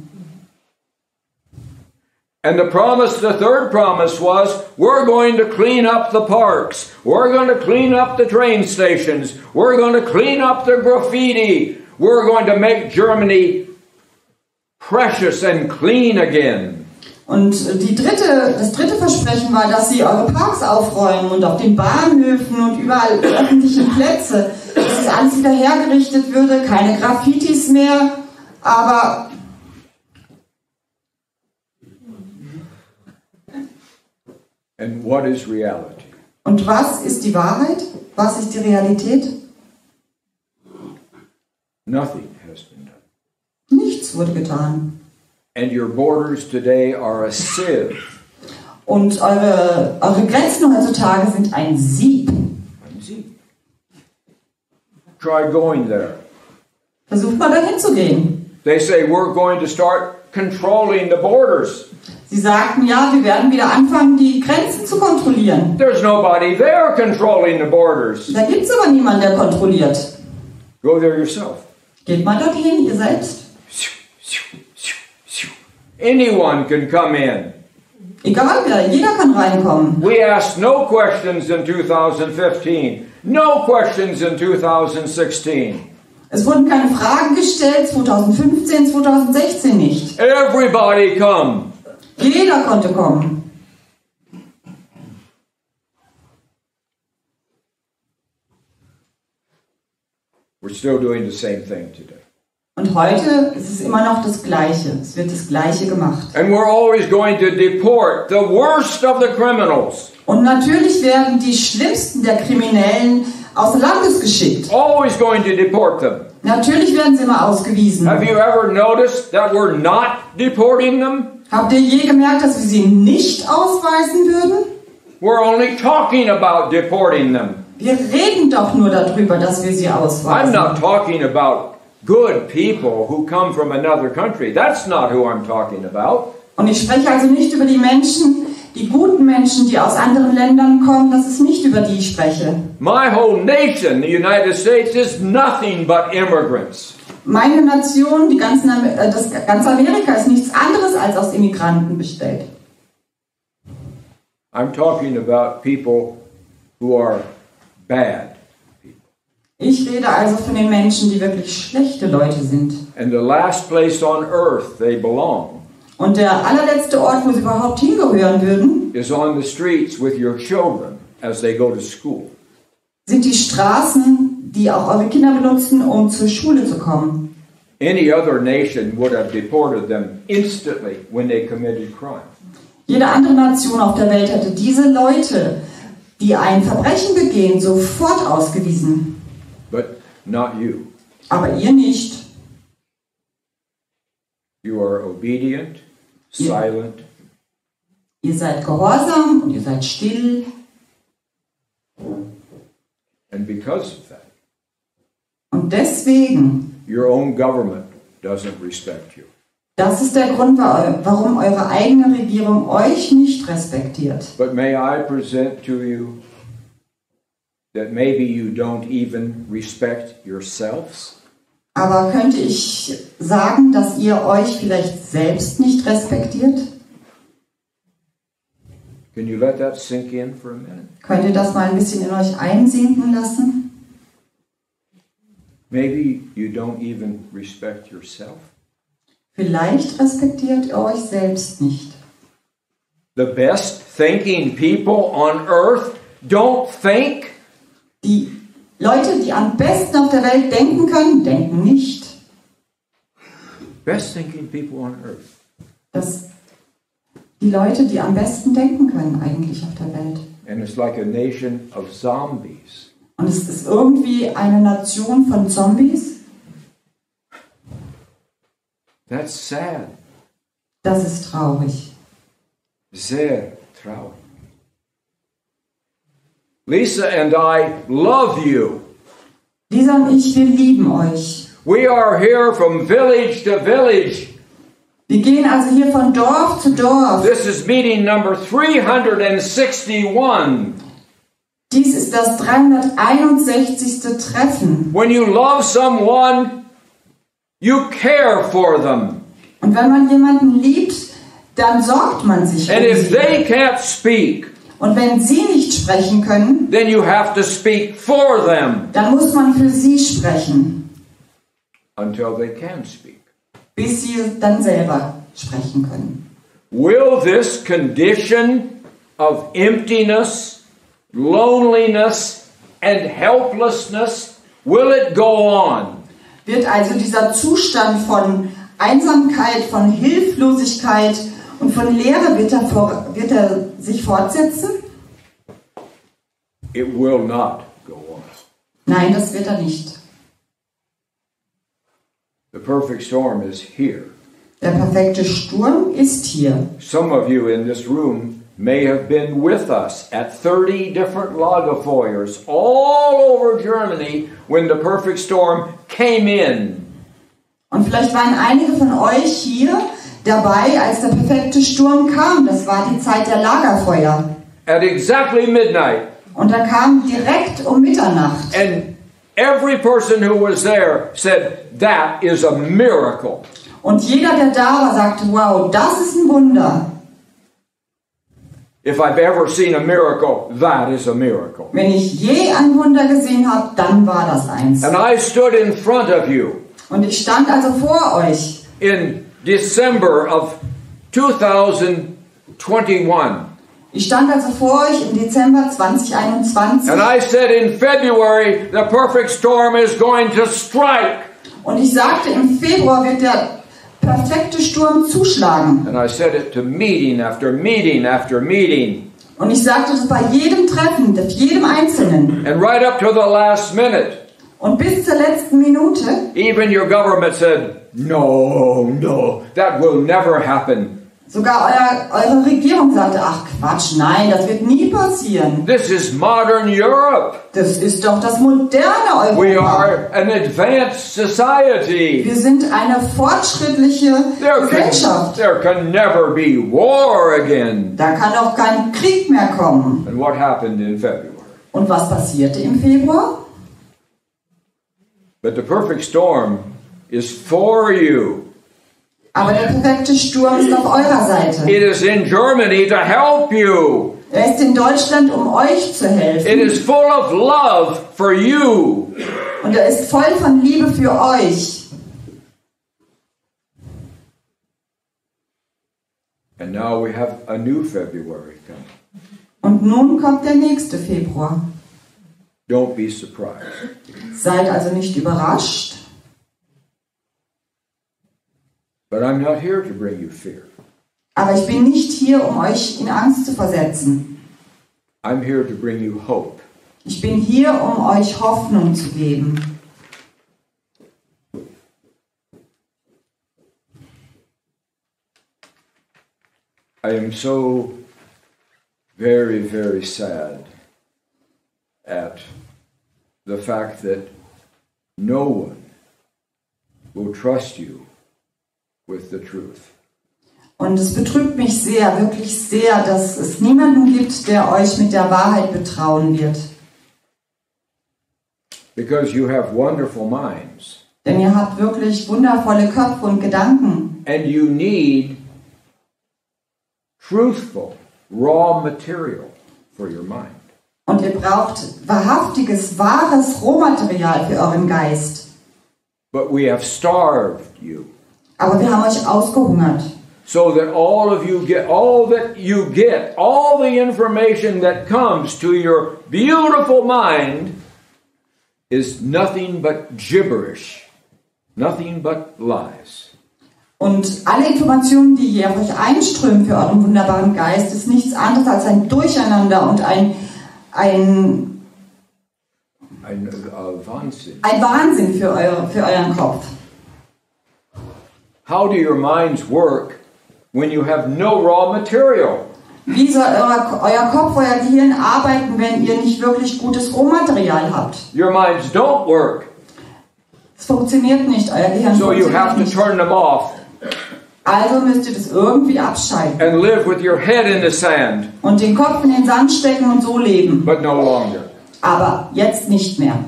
And the third promise was, we're going to clean up the parks. We're going to clean up the train stations. We're going to clean up the graffiti. We're going to make Germany precious and clean again. Und das dritte Versprechen war, dass sie eure Parks aufräumen und auf den Bahnhöfen und überall öffentlichen Plätze, dass das alles wieder hergerichtet würde, keine Graffitis mehr, aber And what is reality? und was ist die Wahrheit? Was ist die Realität? Nothing has been done. Nichts wurde getan. And your borders today are a sieve. Und eure Grenzen heutzutage sind ein Sieb. Ein Sieve. Try going there. Versucht mal dahin zu gehen. They say we're going to start controlling the borders. Sie sagten, ja, wir werden wieder anfangen, die Grenzen zu kontrollieren. There's nobody there controlling the borders. Da gibt es aber niemanden, der kontrolliert. Go there yourself. Geht mal dorthin, ihr selbst. Anyone can come in. Egal wer, jeder kann reinkommen. We asked no questions in 2015. No questions in 2016. Es wurden keine Fragen gestellt, 2015, 2016 nicht. Everybody come. Jeder konnte kommen. We're still doing the same thing today. Und heute ist es immer noch das Gleiche. Es wird das Gleiche gemacht. And we're always going to deport the worst of the criminals. Und natürlich werden die schlimmsten der Kriminellen außer Landes geschickt. Always going to deport them. Natürlich werden sie immer ausgewiesen. Have you ever noticed that we're not deporting them? Habt ihr je gemerkt, dass wir sie nicht ausweisen würden? We're only talking about deporting them. Wir reden doch nur darüber, dass wir sie I'm ausweisen. not talking about good people who come from another country. That's not who I'm talking about. Und ich spreche also nicht über die Menschen, die guten Menschen, die aus anderen Ländern kommen. Das ist nicht über die ich spreche. My whole nation, the United States, is nothing but immigrants. Meine Nation, ganz Amerika ist nichts anderes als aus Immigranten bestellt. I'm talking about people who are bad. Ich rede also von den Menschen, die wirklich schlechte Leute sind. And the last place on earth they belong Und der allerletzte Ort, wo sie überhaupt hingehören würden, is on the streets with your children as they go to school. sind die Straßen, die auch eure Kinder benutzen, um zur Schule zu kommen. Any other nation would have deported them instantly when they committed crime. Jede andere Nation auf der Welt hätte diese Leute, die ein Verbrechen begehen, sofort ausgewiesen. But not you. Aber ihr nicht. You are obedient, silent, Ihr seid gehorsam und ihr seid still. and because of that, Und deswegen, your own government doesn't respect you. das ist der Grund, warum eure eigene Regierung euch nicht respektiert. But may I present to you that maybe you don't even respect yourselves? Aber könnte ich sagen, dass ihr euch vielleicht selbst nicht respektiert? Can you let that sink in for a minute? Könnt ihr das mal ein bisschen in euch einsinken lassen? Maybe you don't even respect yourself. Vielleicht respektiert ihr euch selbst nicht. The best thinking people on earth don't think. Die Leute, die am besten auf der Welt denken können, denken nicht. Best thinking people on earth. Die Leute, die am besten denken können eigentlich auf der Welt. And it's like a nation of zombies. Und es ist irgendwie eine Nation von Zombies. That's sad. Das ist traurig. Sehr traurig. Lisa and I love you. Lisa und ich, wir lieben euch. We are here from village to village. Wir gehen also hier von Dorf zu Dorf. This is meeting number 361. Dies ist das 361. Treffen. When you love someone, you care for them. Und wenn man jemanden liebt, dann sorgt man sich um And if sie. they can't speak, Und wenn sie nicht sprechen können, then you have to speak for them dann muss man für sie sprechen, until they can speak. bis sie dann selber sprechen können. Will this condition of emptiness, loneliness, and helplessness, will it go on? Wird also dieser Zustand von Einsamkeit, von Hilflosigkeit und von Leere, wird er sich fortsetzen? It will not go on. Nein, das wird er nicht. The perfect storm is here. Der perfekte Sturm ist hier. Some of you in this room may have been with us at 30 different Lagerfeuers all over Germany when the perfect storm came in. Und vielleicht waren einige von euch hier dabei, als der perfekte Sturm kam. Das war die Zeit der Lagerfeuer. At exactly midnight. Und er kam direkt um Mitternacht. And every person who was there said, that is a miracle. Und jeder, der da war, sagte, wow, das ist ein Wunder. If I've ever seen a miracle, that is a miracle. Wenn ich je ein Wunder gesehen habe, dann war das eins. And I stood in front of you Und ich stand also vor euch in December of 2021. Ich stand also vor euch im Dezember 2021. And I said in February, the perfect storm is going to strike. Und ich sagte, im Februar wird der perfekte Sturm zuschlagen. And I said it to meeting after meeting after meeting. Und ich sagte das bei jedem Treffen, bei jedem Einzelnen. And right up to the last minute. Und bis zur letzten Minute. Even your government said, no, that will never happen. Sogar eure Regierung sagte, ach Quatsch, nein, das wird nie passieren. This is modern Europe. Das ist doch das moderne Europa. We are an advanced society. Wir sind eine fortschrittliche Gesellschaft. There can never be war again. Da kann auch kein Krieg mehr kommen. And what happened in February? Und was passierte im Februar? But the perfect storm is for you. Aber der perfekte Sturm ist auf eurer Seite. It is in Germany to help you. Er ist in Deutschland, um euch zu helfen. It is full of love for you. Und er ist voll von Liebe für euch. And now we have a new February coming. Und nun kommt der nächste Februar. Don't be surprised. Seid also nicht überrascht. But I'm not here to bring you fear. Aber ich bin nicht hier, um euch in Angst zu versetzen. I'm here to bring you hope. Ich bin hier, um euch Hoffnung zu geben. I am so very, very sad at the fact that no one will trust you with the truth. Und es betrübt mich sehr, wirklich sehr, dass es niemanden gibt, der euch mit der Wahrheit betrauen wird. Because you have wonderful minds. Denn ihr habt wirklich wundervolle Köpfe und Gedanken. And you need truthful, raw material for your mind. Und ihr braucht wahrhaftiges, wahres Rohmaterial für euren Geist. But we have starved you. Aber wir haben euch ausgehungert. So that all of you get, all the information that comes to your beautiful mind is nothing but gibberish, nothing but lies. Und alle Informationen, die hier auf euch einströmen für euren wunderbaren Geist, ist nichts anderes als ein Durcheinander und ein Wahnsinn für euren Kopf. How do your minds work when you have no raw material? Wie soll euer Kopf, euer Gehirn arbeiten, wenn ihr nicht wirklich gutes Rohmaterial habt? Your minds don't work. Es funktioniert nicht, euer Gehirn So you have funktioniert to turn them off. Also müsst ihr das irgendwie abschalten. And live with your head in the sand. Und den Kopf in den Sand stecken und so leben. But no longer. Aber jetzt nicht mehr.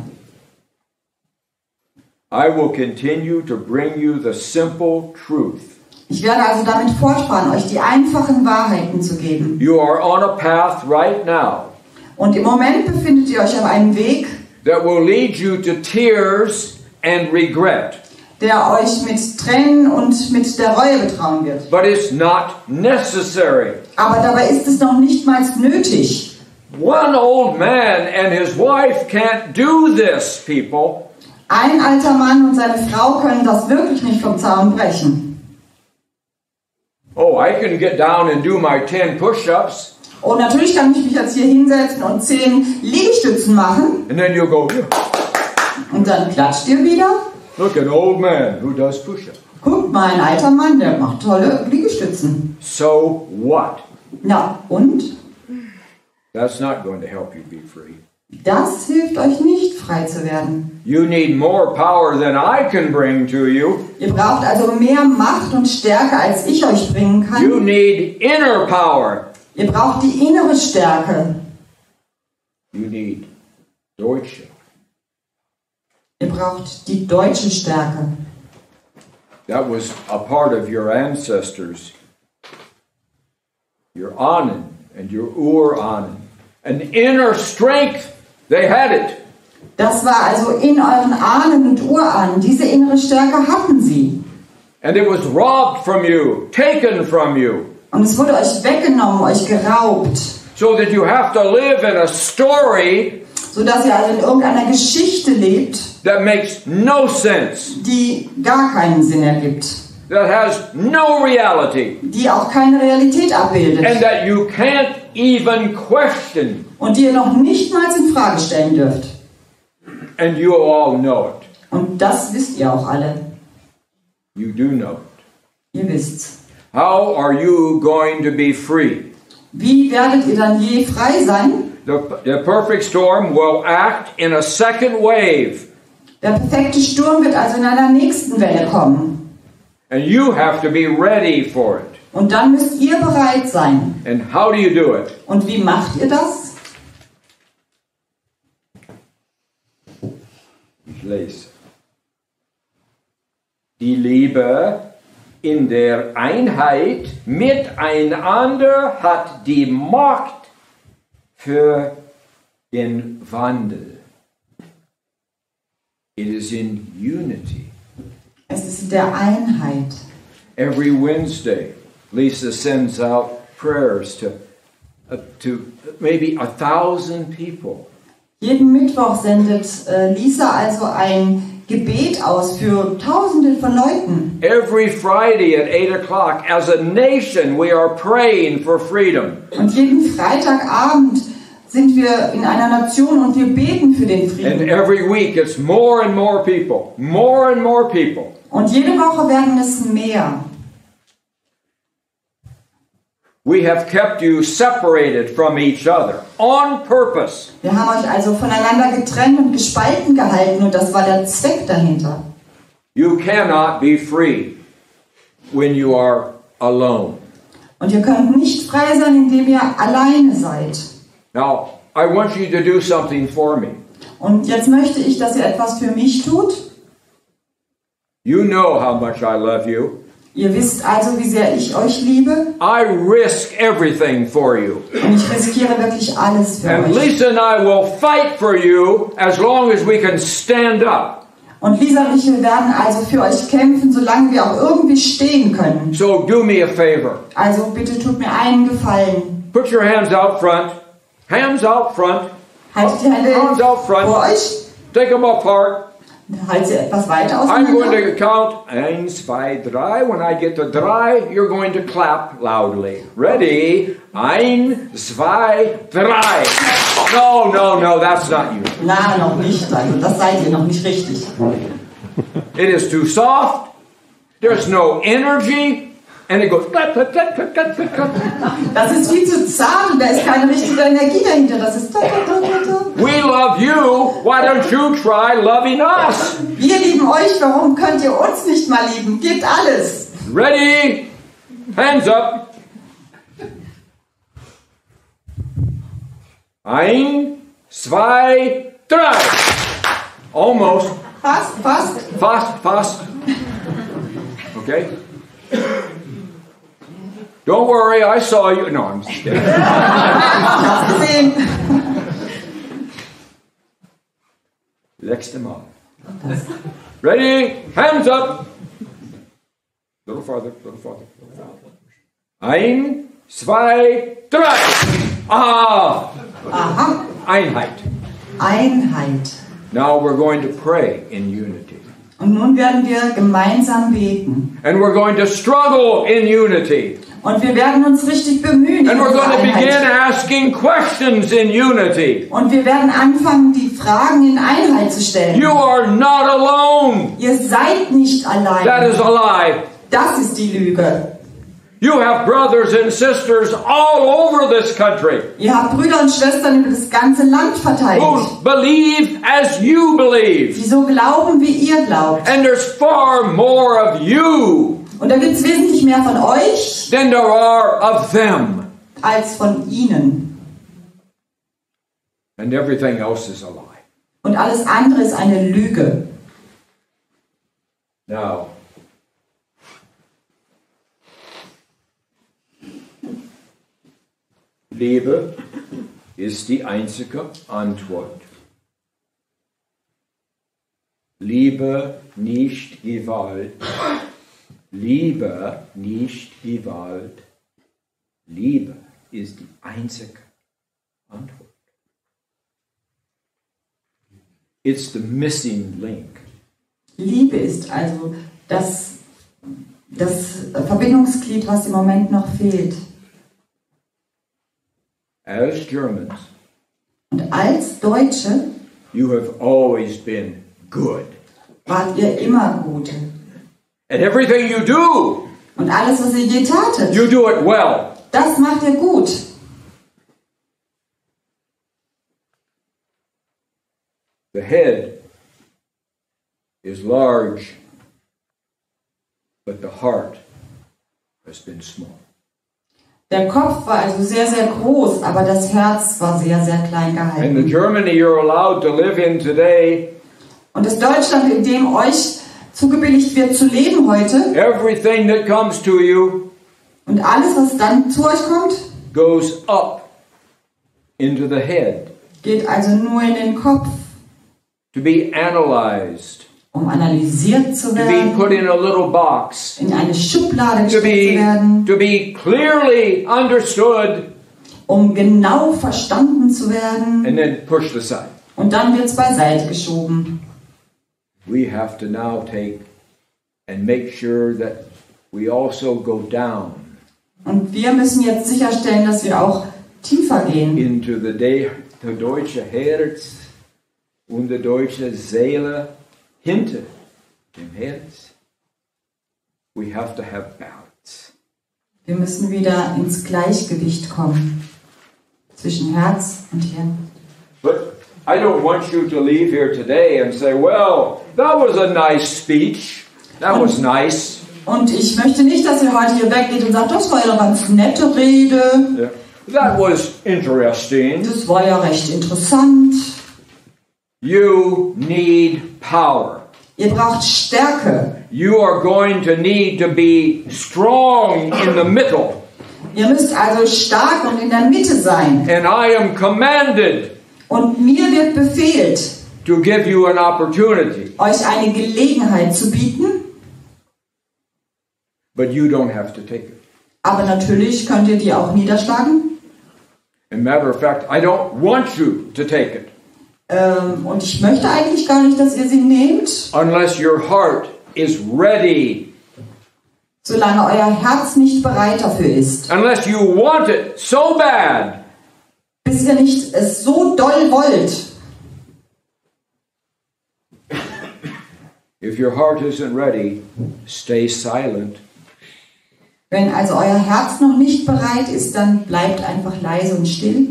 I will continue to bring you the simple truth. Ich werde also damit fortfahren, euch die einfachen Wahrheiten zu geben. You are on a path right now. Und im Moment befindet ihr euch auf einem Weg, that will lead you to tears and regret. Der euch mit Tränen und mit der Reue betrauen wird. But it's not necessary. Aber dabei ist es noch nicht mal nötig. One old man and his wife can't do this, people. Ein alter Mann und seine Frau können das wirklich nicht vom Zaun brechen. Oh, I can get down and do my 10 push-ups. Und natürlich kann ich mich jetzt hier hinsetzen und 10 Liegestützen machen. And then you'll go, yeah. Und dann klatscht ihr wieder. Look, an old man who does push-ups. Guckt mal, ein alter Mann, der macht tolle Liegestützen. So what? Na, und? That's not going to help you be free. Das hilft euch nicht, frei zu werden. You need more power than I can bring to you. Ihr braucht also mehr Macht und Stärke, als ich euch bringen kann. You need inner power. Ihr braucht die innere Stärke. You need Deutsche. Ihr braucht die deutsche Stärke. That was a part of your ancestors. Your Ahnen and your Ur-Ahnen. An inner strength. They had it. Das war also in euren Ahnen und Urahnen. Diese innere Stärke hatten sie. And it was robbed from you, taken from you. Und es wurde euch weggenommen, euch geraubt. So that you have to live in a story sodass ihr also in irgendeiner Geschichte lebt, that makes no sense, die gar keinen Sinn ergibt, that has no reality, die auch keine Realität abbildet and that you can't even question. und die ihr noch nicht mal in Frage stellen dürft. And you all know it. Und das wisst ihr auch alle. You do know it. Ihr wisst's. How are you going to be free? Wie werdet ihr dann je frei sein? The perfect storm will act in a second wave. Der perfekte Sturm wird also in einer nächsten Welle kommen. And you have to be ready for it. Und dann müsst ihr bereit sein. And how do you do it? Und wie macht ihr das? Ich lese. Die Liebe in der Einheit miteinander hat die Macht für den Wandel. It is in unity. Es ist in der Einheit. Every Wednesday, Lisa sends out prayers to maybe 1,000 people. Jeden Mittwoch sendet Lisa also ein Gebet aus für Tausende von Leuten. Every Friday at 8 o'clock, as a nation, we are praying for freedom. Und jeden Freitagabend sind wir in einer Nation und wir beten für den And Frieden. every week, it's more and more people, more and more people. Und jede Woche werden es mehr. We have kept you separated from each other on purpose. Wir haben euch also voneinander getrennt und gespalten gehalten und das war der Zweck dahinter. You cannot be free when you are alone. Und ihr könnt nicht frei sein, indem ihr alleine seid. Now, I want you to do something for me. Und jetzt möchte ich, dass ihr etwas für mich tut. You know how much I love you. Ihr wisst also, wie sehr ich euch liebe. I risk everything for you. Und ich riskiere wirklich alles für And euch. Lisa and I will fight for you as long as we can stand up. Und Lisa und ich werden also für euch kämpfen, solange wir auch irgendwie stehen können. So do me a favor. Also bitte tut mir einen Gefallen. Put your hands out front. Hands out front. Haltet die Hände Hands out front. vor euch. Take them apart. Haltet sie etwas weiter I'm going auseinander. to count 1, 2, 3. When I get to 3, you're going to clap loudly. Ready? 1, 2, 3. No, that's not you. Na, noch nicht. Also das seid ihr noch nicht richtig. It is too soft. There's no energy. And it goes clap, clap, clap, clap, clap, clap, clap. Das ist viel zu zart und da ist keine richtige Energie dahinter. Das ist... We love you. Why don't you try loving us? Wir lieben euch, warum könnt ihr uns nicht mal lieben? Gebt alles. Ready? Hands up. 1, 2, 3. Almost. Fast. Okay? Don't worry, I saw you. No, I'm just kidding. Ich hab's gesehen. Letzte Mal. Ready? Hands up. Little farther. 1, 2, 3. Ah! Aha. Einheit. Now we're going to pray in unity. Und nun werden wir gemeinsam beten. And we're going to struggle in unity. Und wir werden uns richtig bemühen. And in we're dieser going to begin Einheit. asking questions in unity. Und wir werden anfangen, die Fragen in Einheit zu stellen. You are not alone. Ihr seid nicht That allein. is a lie. Das ist die Lüge. You have brothers and sisters all over this country Ihr habt Brüder und Schwestern über das ganze Land verteilt, who believe as you believe. die so glauben, wie ihr glaubt. And there's far more of you Und da gibt es wesentlich mehr von euch than there are of them. als von ihnen. And everything else is a lie. Und alles andere ist eine Lüge. Now, Liebe ist die einzige Antwort. Liebe, nicht Gewalt. Liebe, nicht Gewalt. Liebe ist die einzige Antwort. It's the missing link. Liebe ist also das Verbindungsglied, was im Moment noch fehlt. As Germans, Und als Deutsche you have always been good. wart ihr immer gut. And everything you do, Und alles, was ihr je tatet, you do it well. das macht ihr gut. The head is large, but the heart has been small. Der Kopf war also sehr, sehr groß, aber das Herz war sehr, sehr klein And the gehalten. Germany you're allowed to live in today, Und das Deutschland, in dem euch zugebilligt wird zu leben heute, everything that comes to you und alles, was dann zu euch kommt, goes up into the head geht also nur in den Kopf, to be analyzed, um analysiert zu to be werden, put in a little box, in eine Schublade to gesteckt zu werden, be clearly understood, um genau verstanden zu werden, and then pushed aside. und dann wird es beiseite geschoben. We have to now take and make sure that we also go down Und wir müssen jetzt sicherstellen, dass wir auch tiefer gehen. into the deutsche Herz und die deutsche Seele hinter dem Herz. We have to have balance. Wir müssen wieder ins Gleichgewicht kommen zwischen Herz und Hirn. But I don't want you to leave here today and say, well, that was a nice speech. That was nice. Und ich möchte nicht, dass ihr heute hier weggeht und sagt, das war ja eine ganz nette Rede, That was interesting. das war ja recht interessant. You need power. Ihr braucht Stärke. You are going to need to be strong in the middle. Ihr müsst also stark und in der Mitte sein. And I am commanded Und mir wird befehlt, to give you an opportunity. euch eine Gelegenheit zu bieten. But you don't have to take it. Aber natürlich könnt ihr die auch niederschlagen. As a matter of fact, I don't want you to take it. Und ich möchte eigentlich gar nicht, dass ihr sie nehmt, Unless your heart is ready. solange euer Herz nicht bereit dafür ist. Unless you want it so bad. Bis ihr nicht es so doll wollt. If your heart isn't ready, stay silent. Wenn also euer Herz noch nicht bereit ist, dann bleibt einfach leise und still.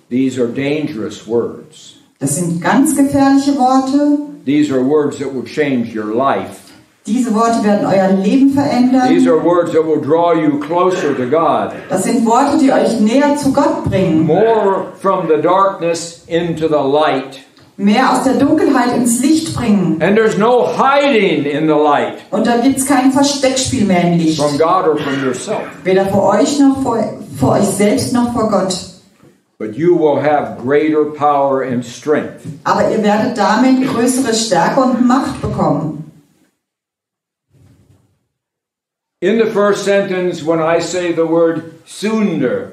These are dangerous words. Das sind ganz gefährliche Worte. These are words that will change your life. Diese Worte werden euer Leben verändern. These are words that will draw you closer to God. Das sind Worte, die euch näher zu Gott bringen. More from the darkness into the light. Mehr aus der Dunkelheit ins Licht bringen. And there's no hiding in the light Und da gibt es kein Versteckspiel mehr im Licht. from God or from yourself. Weder vor euch noch vor euch selbst noch vor Gott. But you will have greater power and strength. Aber ihr werdet damit größere Stärke und Macht bekommen. In the first sentence, when I say the word Sünder,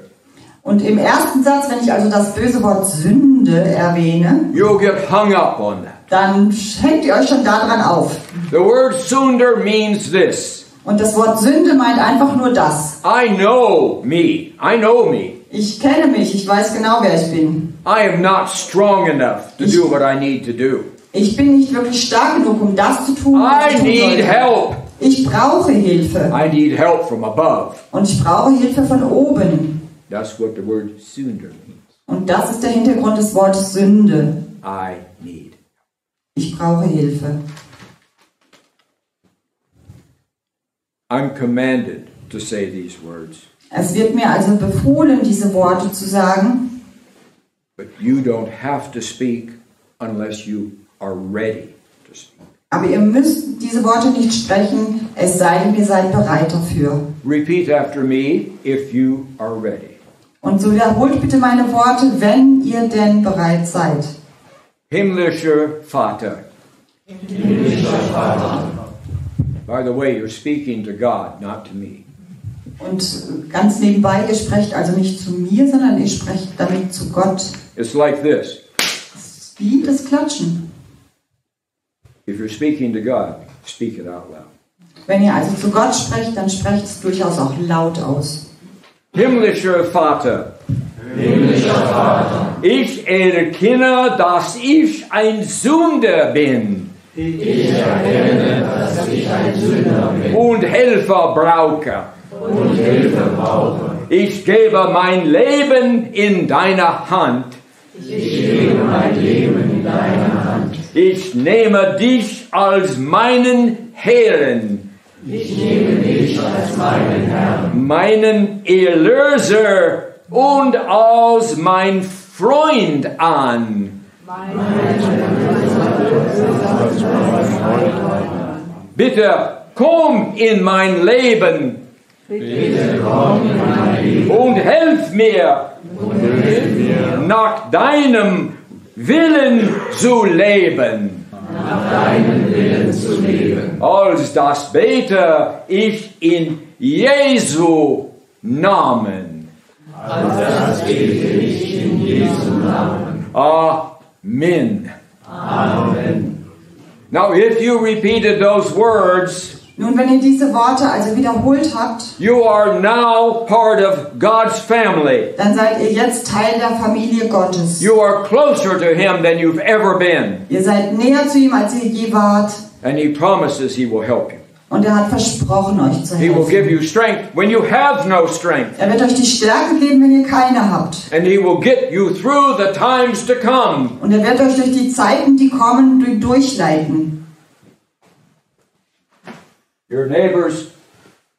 Und im ersten Satz, wenn ich also das böse Wort Sünde erwähne, you'll get hung up on that. dann hängt ihr euch schon daran auf. The word Sünder means this. Und das Wort Sünde meint einfach nur das. I know me. I know me. Ich kenne mich, ich weiß genau, wer ich bin. I am not strong enough to do what I need to do. Ich bin nicht wirklich stark genug, um das zu tun, was I ich tun need sollte. help. Ich brauche Hilfe. I need help from above. Und ich brauche Hilfe von oben. That's what the word Sünder means. Und das ist der Hintergrund des Wortes Sünde. I need. Ich brauche Hilfe. I'm commanded to say these words. Es wird mir also befohlen, diese Worte zu sagen. But you don't have to speak unless you are ready to speak. Aber ihr müsst diese Worte nicht sprechen, es sei denn, ihr seid bereit dafür. Repeat after me if you are ready. Und so wiederholt bitte meine Worte, wenn ihr denn bereit seid. Himmlischer Vater. Himmlischer Vater. By the way, you're speaking to God, not to me. Und ganz nebenbei, ihr sprecht also nicht zu mir, sondern ihr sprecht damit zu Gott. It's like this. Wie das Klatschen. If you're speaking to God, speak it out loud. Wenn ihr also zu Gott sprecht, dann sprecht es durchaus auch laut aus. Himmlischer Vater, ich erkenne, dass ich ein Sünder bin. Ich erkenne, dass ich ein Sünder bin. Und Hilfe brauche. Ich gebe mein Leben in deine Hand. Ich nehme dich als meinen Herrn. Meinen Erlöser und als mein Freund an. Bitte komm in mein Leben. Und hilf mir, nach deinem Willen zu leben. Als das bete ich in Jesu Namen. Amen. Now, if you repeated those words, nun, wenn ihr diese Worte also wiederholt habt, you are now part of God's family. Dann seid ihr jetzt Teil der Familie Gottes. You are closer to Him than you've ever been. Ihr seid näher zu ihm, als ihr je wart. And He promises He will help you. Und er hat versprochen, euch zu helfen. He will give you strength when you have no strength. Er wird euch die Stärke geben, wenn ihr keine habt. And He will get you through the times to come. Und er wird euch durch die Zeiten, die kommen, durchleiten. Your neighbors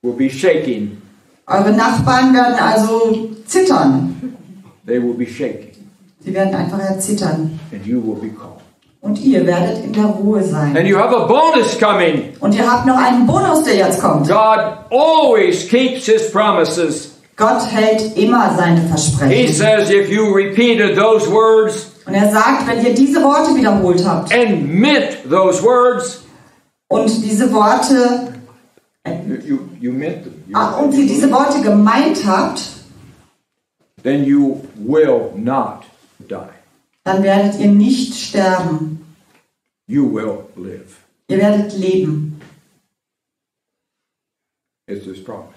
will be shaking. Eure Nachbarn werden also zittern. They will be shaking. Sie werden einfach erzittern. And you will be calm. Und ihr werdet in der Ruhe sein. And you have a bonus coming. Und ihr habt noch einen Bonus, der jetzt kommt. God always keeps His promises. Gott hält immer seine Versprechen. He says if you repeated those words, und er sagt, wenn ihr diese Worte wiederholt habt and meant those words, und diese Worte you meant them. und ihr diese Worte gemeint habt, then you will not die. Dann werdet ihr nicht sterben. You will live. Ihr werdet leben. It's His promise.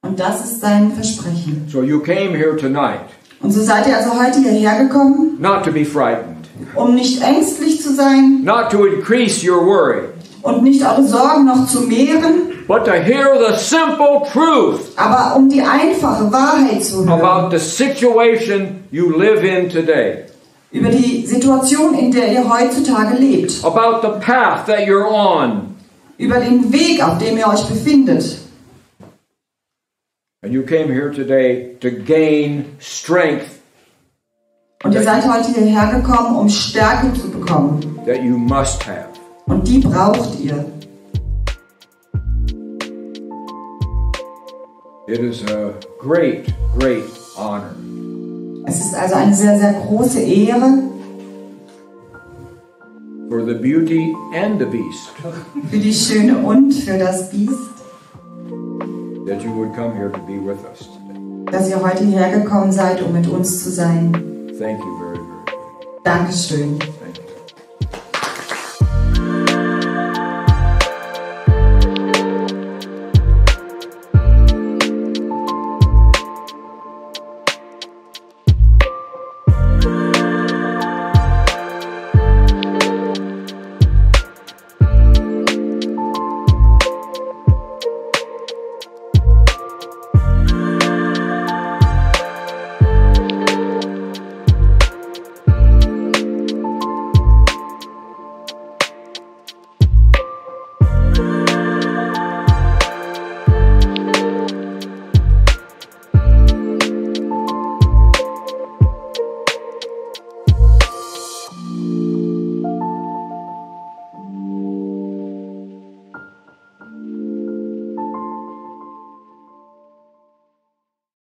Und das ist sein Versprechen. So you came here tonight. Und so seid ihr also heute hierher gekommen, not to be frightened, um nicht ängstlich zu sein, not to increase your worry, und nicht eure Sorgen noch zu mehren, but to hear the simple truth aber um die einfache Wahrheit zu hören about the situation you live in today, über die Situation, in der ihr heutzutage lebt, about the path that you're on. Über den Weg, auf dem ihr euch befindet. And you came here today to gain strength. Und ihr seid heute hierher gekommen, um Stärke zu bekommen. That you must have. Und die braucht ihr. It is a great, great honor. Es ist also eine sehr, sehr große Ehre. For the beauty and the beast. Für die Schöne und für das Biest. That you would come here to be with us today. Dass ihr heute hierher gekommen seid, um mit uns zu sein. Thank you very, very much. Dankeschön.